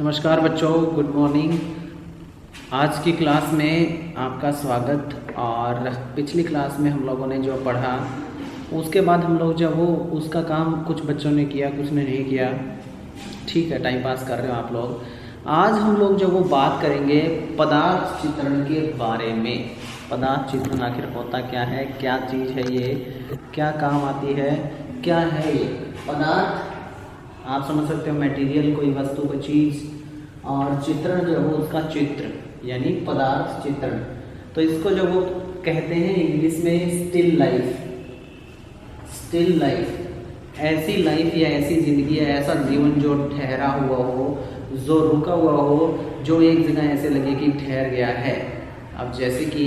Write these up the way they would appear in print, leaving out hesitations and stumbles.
नमस्कार बच्चों, good morning. आज की क्लास में आपका स्वागत। और पिछली क्लास में हम लोगों ने जो पढ़ा उसके बाद हम लोग जब वो उसका काम कुछ बच्चों ने किया, कुछ ने नहीं किया। ठीक है, टाइम पास कर रहे हो आप लोग। आज हम लोग जब वो बात करेंगे पदार्थ चित्रण के बारे में। पदार्थ चित्रण आखिर होता क्या है, क्या चीज़ है ये, क्या काम आती है, क्या है ये पदार्थ। आप समझ सकते हो मटेरियल, कोई वस्तु, कोई चीज़। और चित्रण जो है वो उसका चित्र, यानी पदार्थ चित्रण। तो इसको जो वो कहते हैं इंग्लिश में स्टिल लाइफ। स्टिल लाइफ, ऐसी लाइफ या ऐसी ज़िंदगी या ऐसा जीवन जो ठहरा हुआ हो, जो रुका हुआ हो, जो एक जगह ऐसे लगे कि ठहर गया है। अब जैसे कि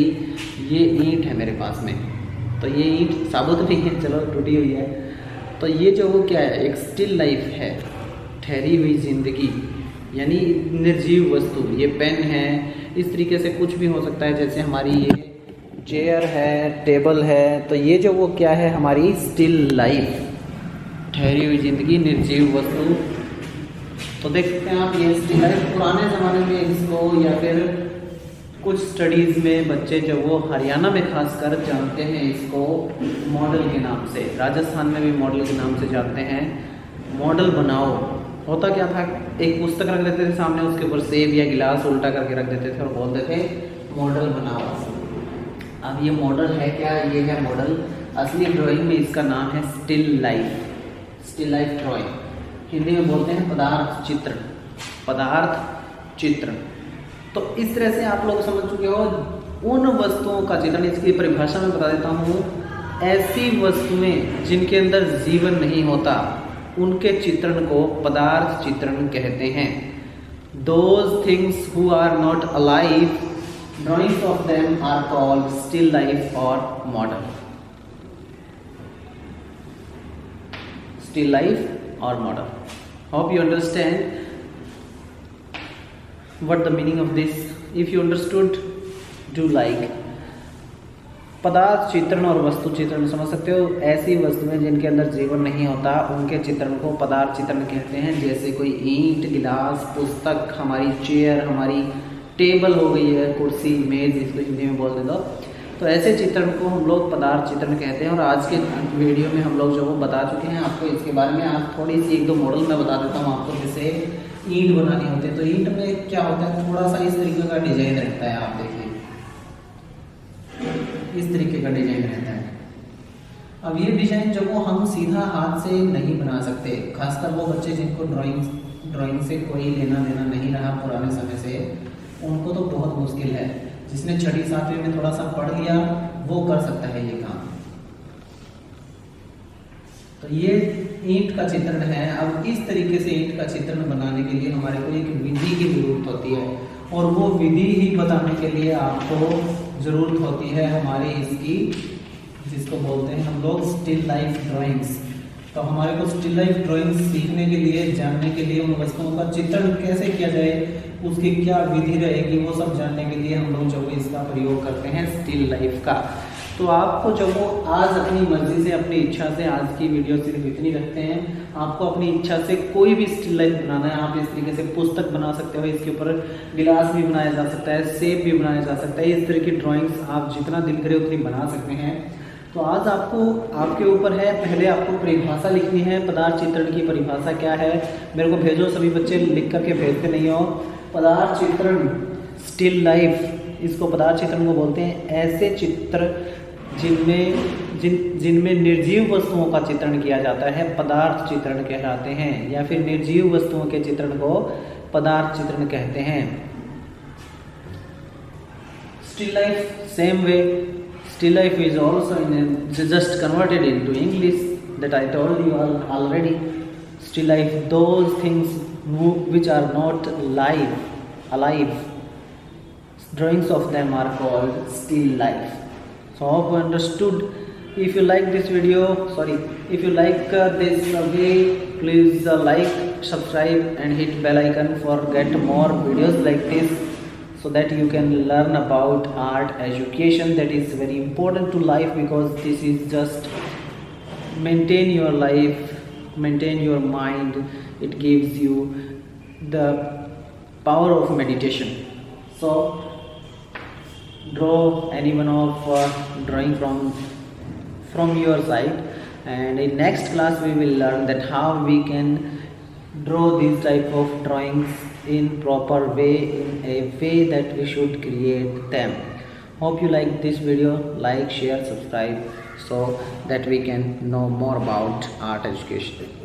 ये ईंट है मेरे पास में, तो ये ईंट साबुत नहीं है, चलो टूटी हुई है। तो ये जो वो क्या है, एक स्टिल लाइफ है, ठहरी हुई ज़िंदगी, यानी निर्जीव वस्तु। ये पेन है, इस तरीके से कुछ भी हो सकता है। जैसे हमारी ये चेयर है, टेबल है, तो ये जो वो क्या है, हमारी स्टिल लाइफ, ठहरी हुई ज़िंदगी, निर्जीव वस्तु। तो देख सकते हैं आप, ये स्टिल लाइफ पुराने ज़माने में इसको, या फिर कुछ स्टडीज़ में बच्चे जो वो हरियाणा में खासकर जानते हैं इसको मॉडल के नाम से। राजस्थान में भी मॉडल के नाम से जानते हैं। मॉडल बनाओ, होता क्या था, एक पुस्तक रख देते थे सामने, उसके ऊपर सेब या गिलास उल्टा करके रख देते थे और बोलते थे मॉडल बनाओ। अब ये मॉडल है क्या, ये है मॉडल। असली ड्राइंग में इसका नाम है still life. Still life drawing Hindi में बोलते हैं पदार्थ चित्र। पदार्थ चित्र। तो इस तरह से आप लोग समझ चुके हो उन वस्तुओं का चित्रण। इसकी परिभाषा में बता देता हूँ। ऐसी वस्तुएं जिनके अंदर जीवन नहीं होता, उनके चित्रण को पदार्थ चित्रण कहते हैं। Those things who are not alive, drawings of them are called still life or model. Still life or model. Hope you understand what the meaning of this. If you understood, do like. पदार्थ चित्रण और वस्तु चित्रण समझ सकते हो। ऐसी वस्तुएं जिनके अंदर जीवन नहीं होता, उनके चित्रण को पदार्थ चित्रण कहते हैं। जैसे कोई ईंट, गिलास, पुस्तक, हमारी चेयर, हमारी टेबल हो गई है, कुर्सी, मेज, इसको हिंदी में बोल दे दो। तो ऐसे चित्रण को हम लोग पदार्थ चित्रण कहते हैं। और आज के वीडियो में हम लोग जो वो बता चुके हैं आपको इसके बारे में। आज थोड़ी सी एक दो मॉडल मैं बता देता हूँ आपको। जैसे ईंट बनानी होती है, तो ईंट में क्या होता है, थोड़ा सा इस तरीके का डिजाइन रहता है। आप देखिए, इस तरीके का डिजाइन रहता है। अब ये डिजाइन जो वो हम सीधा हाथ से नहीं बना सकते। खासकर वो बच्चे जिनको ड्राइंग से कोई लेना देना नहीं रहा पुराने समय से, उनको तो बहुत मुश्किल है। जिसने छठी सातवीं में थोड़ा सा पढ़ लिया वो कर सकता है ये काम। तो ये ईंट का चित्रण है। अब इस तरीके से ईंट का चित्रण बनाने के लिए हमारे को एक विधि की जरूरत होती है, और वो विधि ही बताने के लिए आपको ज़रूरत होती है हमारी इसकी, जिसको बोलते हैं हम लोग स्टिल लाइफ ड्राइंग्स। तो हमारे को स्टिल लाइफ ड्राइंग्स सीखने के लिए, जानने के लिए, उन वस्तुओं का चित्रण कैसे किया जाए, उसकी क्या विधि रहेगी, वो सब जानने के लिए हम लोग जो इसका प्रयोग करते हैं स्टिल लाइफ का। तो आपको जो वो आज अपनी मर्जी से, अपनी इच्छा से, आज की वीडियो सिर्फ इतनी रखते हैं। आपको अपनी इच्छा से कोई भी स्टिल लाइफ बनाना है, आप इस तरीके से पुस्तक बना सकते हो, इसके ऊपर गिलास भी बनाया जा सकता है, सेब भी बनाया जा सकता है। इस तरह की ड्राइंग्स आप जितना दिल करे उतनी बना सकते हैं। तो आज आपको, आपके ऊपर है, पहले आपको परिभाषा लिखनी है। पदार्थ चित्रण की परिभाषा क्या है, मेरे को भेजो। सभी बच्चे लिख करके भेजते नहीं हो। पदार्थ चित्रण, स्टिल लाइफ, इसको पदार्थ चित्रण को बोलते हैं। ऐसे चित्र जिनमें निर्जीव वस्तुओं का चित्रण किया जाता है, पदार्थ चित्रण कहलाते हैं। या फिर निर्जीव वस्तुओं के चित्रण को पदार्थ चित्रण कहते हैं। Still life same way, still life is also just converted into English that I told you already. Still life, those things which are not alive, drawings of them are called still life. So hope you understood. If you like this video, if you like this way, please like, subscribe and hit bell icon for get more videos like this, so that you can learn about art education. That is very important to life, because this is just maintain your life, maintain your mind. It gives you the power of meditation. So draw any one of drawing from your side, and in next class we will learn that how we can draw these type of drawings in proper way, in a way that we should create them. Hope you like this video. Like, share, subscribe, so that we can know more about art education.